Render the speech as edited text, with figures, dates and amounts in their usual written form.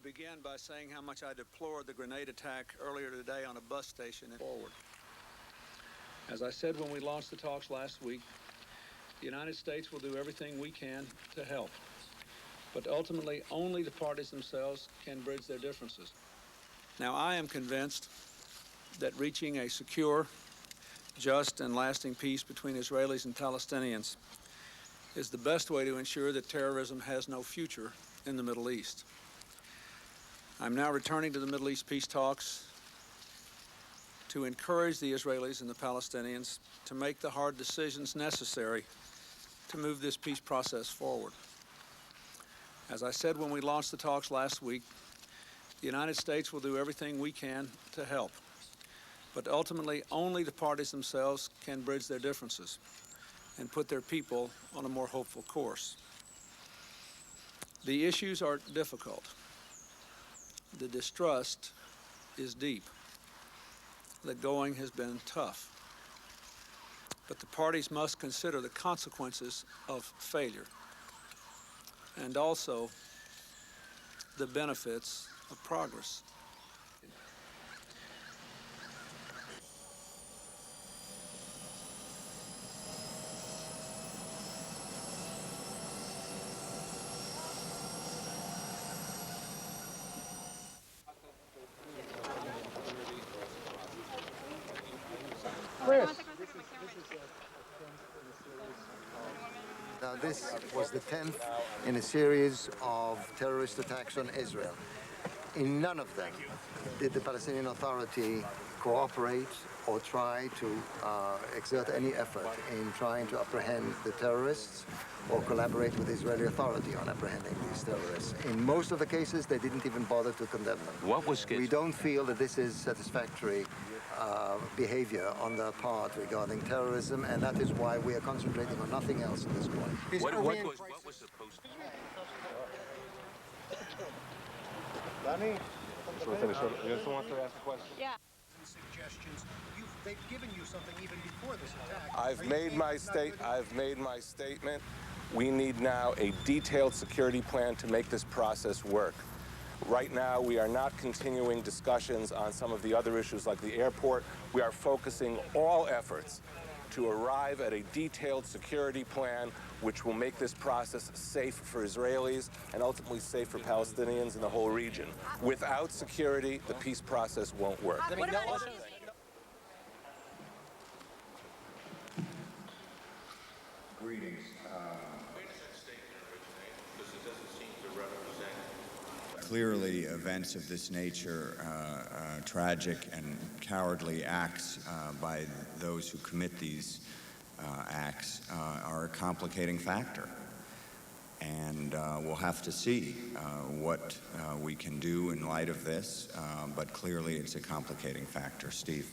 to begin by saying how much I deplored the grenade attack earlier today on a bus station in Forward. As I said when we launched the talks last week, the United States will do everything we can to help. But ultimately, only the parties themselves can bridge their differences. Now, I am convinced that reaching a secure, just, and lasting peace between Israelis and Palestinians is the best way to ensure that terrorism has no future in the Middle East. I'm now returning to the Middle East peace talks to encourage the Israelis and the Palestinians to make the hard decisions necessary to move this peace process forward. As I said when we launched the talks last week, the United States will do everything we can to help. But ultimately, only the parties themselves can bridge their differences and put their people on a more hopeful course. The issues are difficult. The distrust is deep. The going has been tough. But the parties must consider the consequences of failure and also the benefits of progress. Now, this was the 10th in a series of terrorist attacks on Israel. In none of them did the Palestinian Authority cooperate or try to exert any effort in trying to apprehend the terrorists or collaborate with the Israeli Authority on apprehending these terrorists. In most of the cases, they didn't even bother to condemn them. What was We don't feel that this is satisfactory behavior on their part regarding terrorism, and that is why we are concentrating on nothing else at this point. What was supposed to be? Danny? You also want to ask a question? Yeah. Suggestions. They've given you something even before this attack. I've made my statement. We need now a detailed security plan to make this process work. Right now, we are not continuing discussions on some of the other issues like the airport. We are focusing all efforts to arrive at a detailed security plan which will make this process safe for Israelis and ultimately safe for Palestinians in the whole region. Without security, the peace process won't work. What about Greetings. Clearly, events of this nature, tragic and cowardly acts by those who commit these acts are a complicating factor. And we'll have to see what we can do in light of this, but clearly it's a complicating factor. Steve.